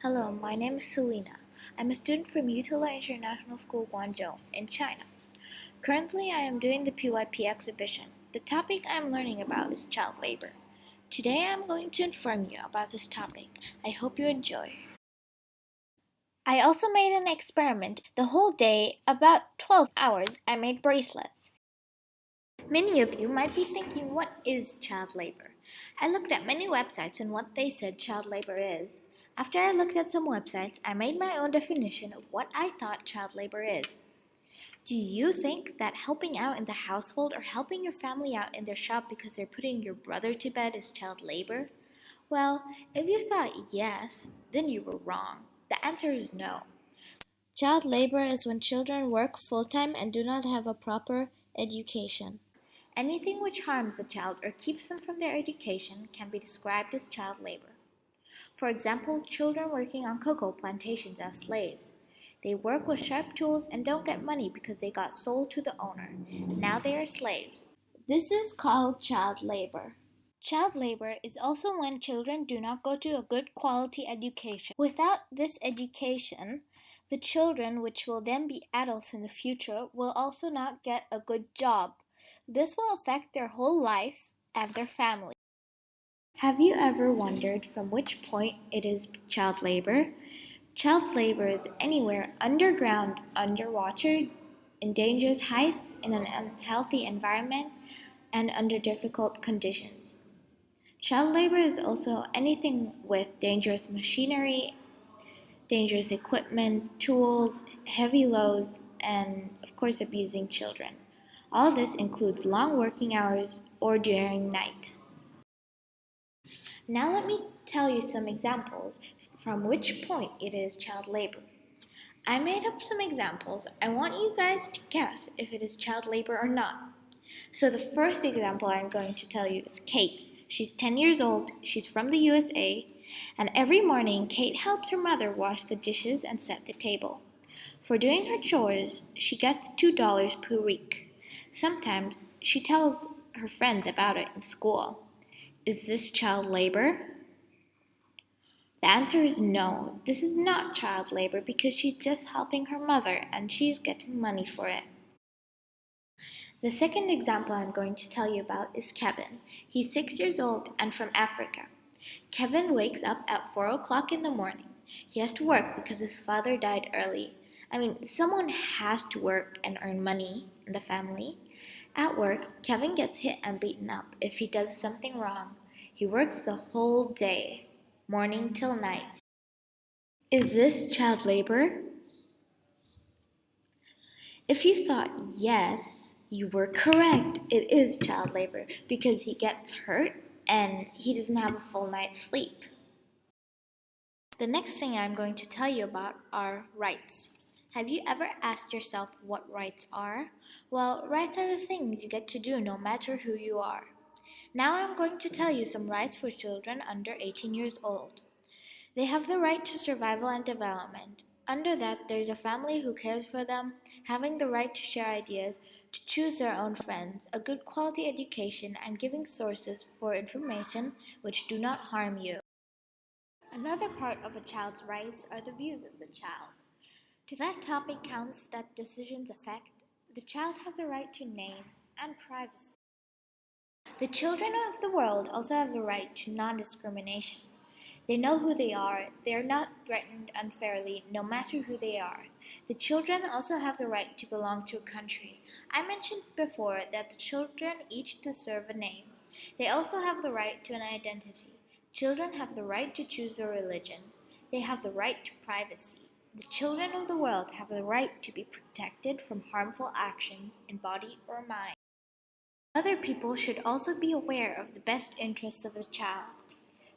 Hello, my name is Selena. I'm a student from Utila International School, Guangzhou, in China. Currently, I am doing the PYP exhibition. The topic I am learning about is child labor. Today, I am going to inform you about this topic. I hope you enjoy. I also made an experiment. The whole day, about 12 hours, I made bracelets. Many of you might be thinking, what is child labor? I looked at many websites and what they said child labor is. After I looked at some websites, I made my own definition of what I thought child labor is. Do you think that helping out in the household or helping your family out in their shop because they're putting your brother to bed is child labor? Well, if you thought yes, then you were wrong. The answer is no. Child labor is when children work full-time and do not have a proper education. Anything which harms the child or keeps them from their education can be described as child labor. For example, children working on cocoa plantations as slaves. They work with sharp tools and don't get money because they got sold to the owner. Now they are slaves. This is called child labor. Child labor is also when children do not go to a good quality education. Without this education, the children, which will then be adults in the future, will also not get a good job. This will affect their whole life and their family. Have you ever wondered from which point it is child labor? Child labor is anywhere underground, underwater, in dangerous heights, in an unhealthy environment, and under difficult conditions. Child labor is also anything with dangerous machinery, dangerous equipment, tools, heavy loads, and of course abusing children. All this includes long working hours or during night. Now let me tell you some examples from which point it is child labor. I made up some examples. I want you guys to guess if it is child labor or not. So the first example I'm going to tell you is Kate. She's 10 years old, she's from the USA, and every morning Kate helps her mother wash the dishes and set the table. For doing her chores, she gets $2 per week. Sometimes she tells her friends about it in school. Is this child labor? The answer is no. This is not child labor because she's just helping her mother and she's getting money for it. The second example I'm going to tell you about is Kevin. He's 6 years old and from Africa. Kevin wakes up at 4 o'clock in the morning. He has to work because his father died early. Someone has to work and earn money in the family. At work, Kevin gets hit and beaten up if he does something wrong. He works the whole day, morning till night. Is this child labor? If you thought yes, you were correct. It is child labor because he gets hurt and he doesn't have a full night's sleep. The next thing I'm going to tell you about are rights. Have you ever asked yourself what rights are? Well, rights are the things you get to do no matter who you are. Now I'm going to tell you some rights for children under 18 years old. They have the right to survival and development. Under that, there's a family who cares for them, having the right to share ideas, to choose their own friends, a good quality education, and giving sources for information which do not harm you. Another part of a child's rights are the views of the child. To that topic counts that decisions affect, the child has the right to name and privacy. The children of the world also have the right to non-discrimination. They know who they are. They are not threatened unfairly, no matter who they are. The children also have the right to belong to a country. I mentioned before that the children each deserve a name. They also have the right to an identity. Children have the right to choose their religion. They have the right to privacy. The children of the world have the right to be protected from harmful actions in body or mind. Other people should also be aware of the best interests of the child.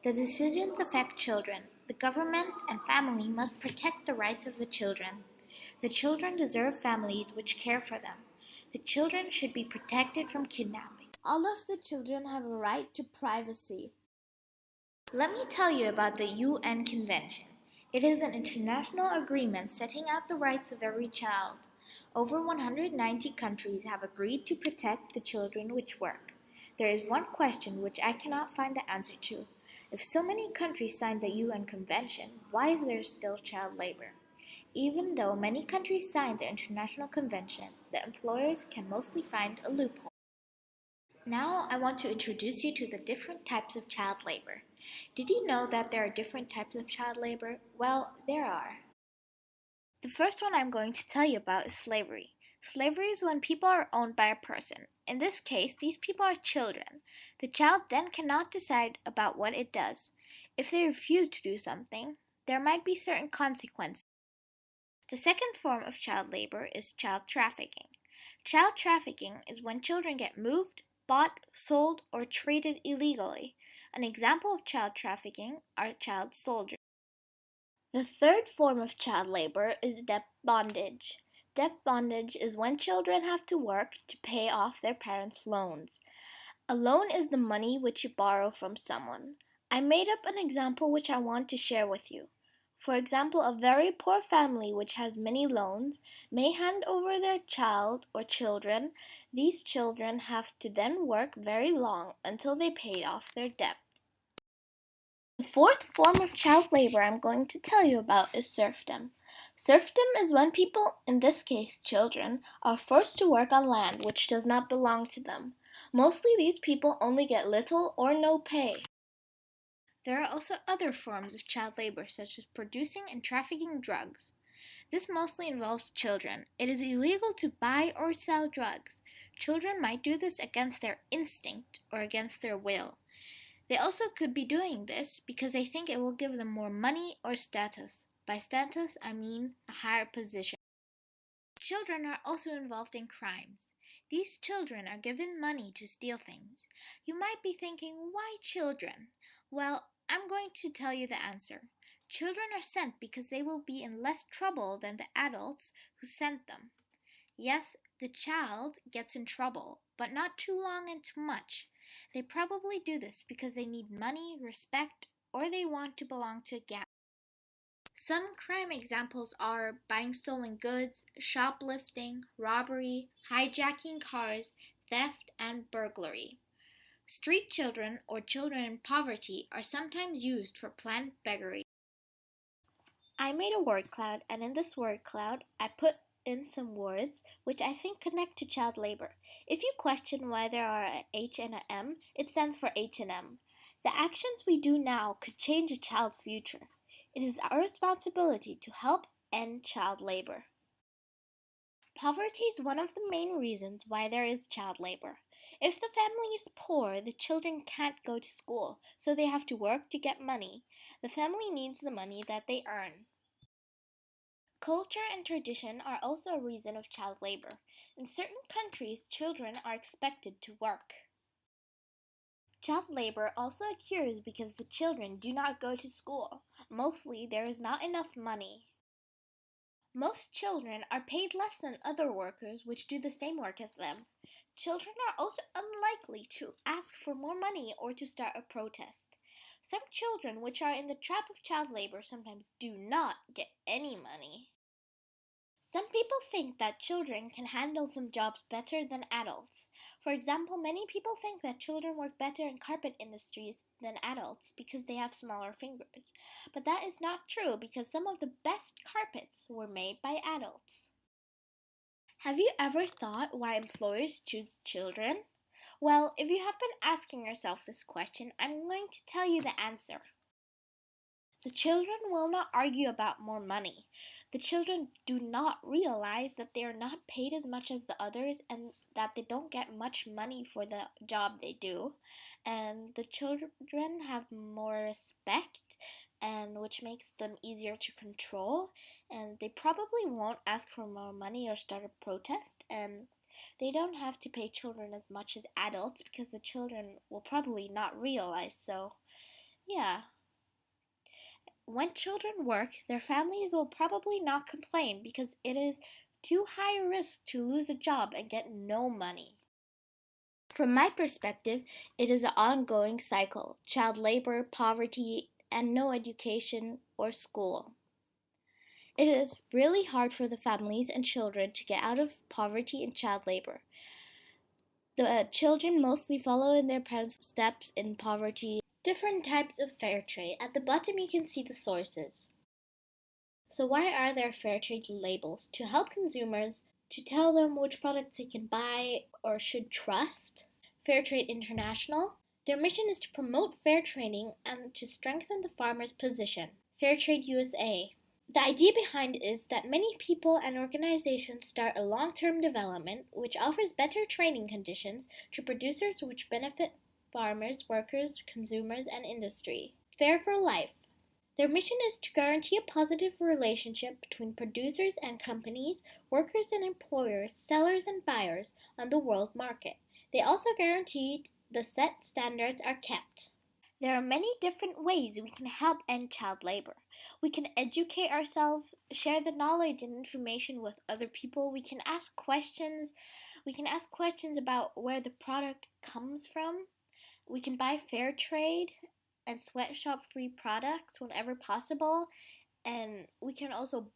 The decisions affect children. The government and family must protect the rights of the children. The children deserve families which care for them. The children should be protected from kidnapping. All of the children have a right to privacy. Let me tell you about the UN Convention. It is an international agreement setting out the rights of every child. Over 190 countries have agreed to protect the children which work. There is one question which I cannot find the answer to. If so many countries signed the UN Convention, why is there still child labor? Even though many countries signed the International Convention, the employers can mostly find a loophole. Now I want to introduce you to the different types of child labor. Did you know that there are different types of child labor? Well, there are. The first one I'm going to tell you about is slavery. Slavery is when people are owned by a person. In this case, these people are children. The child then cannot decide about what it does. If they refuse to do something, there might be certain consequences. The second form of child labor is child trafficking. Child trafficking is when children get moved, bought, sold, or traded illegally. An example of child trafficking are child soldiers. The third form of child labor is debt bondage. Debt bondage is when children have to work to pay off their parents' loans. A loan is the money which you borrow from someone. I made up an example which I want to share with you. For example, a very poor family which has many loans may hand over their child or children. These children have to then work very long until they pay off their debt. The fourth form of child labor I'm going to tell you about is serfdom. Serfdom is when people, in this case children, are forced to work on land which does not belong to them. Mostly these people only get little or no pay. There are also other forms of child labor such as producing and trafficking drugs. This mostly involves children. It is illegal to buy or sell drugs. Children might do this against their instinct or against their will. They also could be doing this because they think it will give them more money or status. By status, I mean a higher position. Children are also involved in crimes. These children are given money to steal things. You might be thinking, why children? Well, I'm going to tell you the answer. Children are sent because they will be in less trouble than the adults who sent them. Yes, the child gets in trouble, but not too long and too much. They probably do this because they need money, respect, or they want to belong to a gang. Some crime examples are buying stolen goods, shoplifting, robbery, hijacking cars, theft, and burglary. Street children or children in poverty are sometimes used for planned beggary. I made a word cloud, and in this word cloud, I put in some words which I think connect to child labor. If you question why there are a H and a M, it stands for H&M. The actions we do now could change a child's future. It is our responsibility to help end child labor. Poverty is one of the main reasons why there is child labor. If the family is poor, the children can't go to school, so they have to work to get money. The family needs the money that they earn. Culture and tradition are also a reason of child labor. In certain countries, children are expected to work. Child labor also occurs because the children do not go to school. Mostly, there is not enough money. Most children are paid less than other workers which do the same work as them. Children are also unlikely to ask for more money or to start a protest. Some children which are in the trap of child labor sometimes do not get any money. Some people think that children can handle some jobs better than adults. For example, many people think that children work better in carpet industries than adults because they have smaller fingers. But that is not true because some of the best carpets were made by adults. Have you ever thought why employers choose children? Well, if you have been asking yourself this question, I'm going to tell you the answer. The children will not argue about more money. The children do not realize that they are not paid as much as the others and that they don't get much money for the job they do. And the children have more respect, and which makes them easier to control. And they probably won't ask for more money or start a protest. And they don't have to pay children as much as adults because the children will probably not realize. So, yeah. When children work, their families will probably not complain because it is too high a risk to lose a job and get no money. From my perspective, it is an ongoing cycle: child labor, poverty, and no education or school. It is really hard for the families and children to get out of poverty and child labor. The children mostly follow in their parents' steps in poverty. Different types of fair trade. At the bottom you can see the sources. So why are there fair trade labels? To help consumers, to tell them which products they can buy or should trust. Fair Trade International. Their mission is to promote fair trading and to strengthen the farmer's position. Fair Trade USA. The idea behind it is that many people and organizations start a long-term development which offers better trading conditions to producers which benefit farmers, workers, consumers, and industry. Fair for Life. Their mission is to guarantee a positive relationship between producers and companies, workers and employers, sellers and buyers on the world market. They also guarantee the set standards are kept. There are many different ways we can help end child labor. We can educate ourselves, share the knowledge and information with other people. We can ask questions. We can ask questions about where the product comes from. We can buy fair trade and sweatshop free products whenever possible. And we can also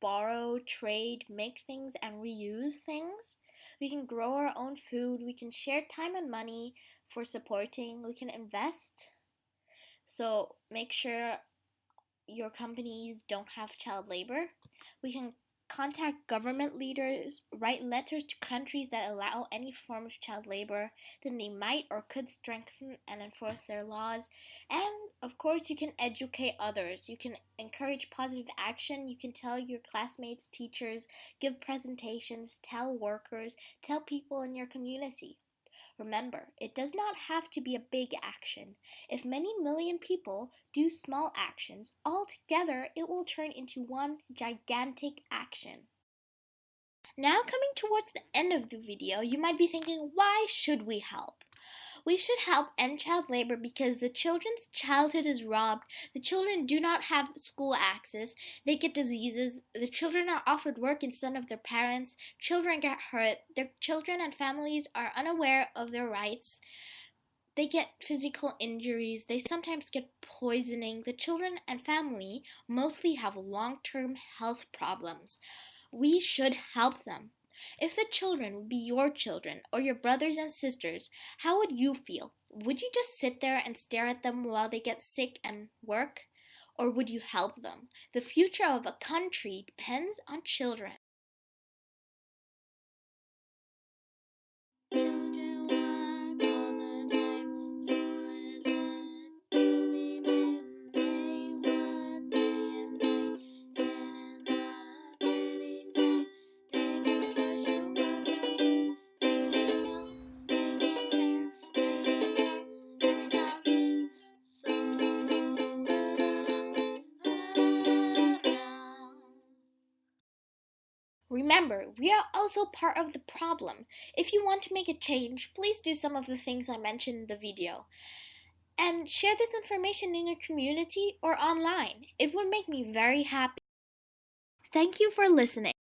borrow, trade, make things, and reuse things. We can grow our own food. We can share time and money for supporting. We can invest. So make sure your companies don't have child labor. We can contact government leaders, write letters to countries that allow any form of child labor, then they might or could strengthen and enforce their laws. And of course, you can educate others. You can encourage positive action. You can tell your classmates, teachers, give presentations, tell workers, tell people in your community. Remember, it does not have to be a big action. If many million people do small actions, all together it will turn into one gigantic action. Now coming towards the end of the video, you might be thinking, why should we help? We should help end child labor because the children's childhood is robbed, the children do not have school access, they get diseases, the children are offered work instead of their parents, children get hurt, their children and families are unaware of their rights, they get physical injuries, they sometimes get poisoning, the children and family mostly have long-term health problems. We should help them. If the children would be your children or your brothers and sisters, how would you feel? Would you just sit there and stare at them while they get sick and work? Or would you help them? The future of a country depends on children. Remember, we are also part of the problem. If you want to make a change, please do some of the things I mentioned in the video. And share this information in your community or online. It would make me very happy. Thank you for listening.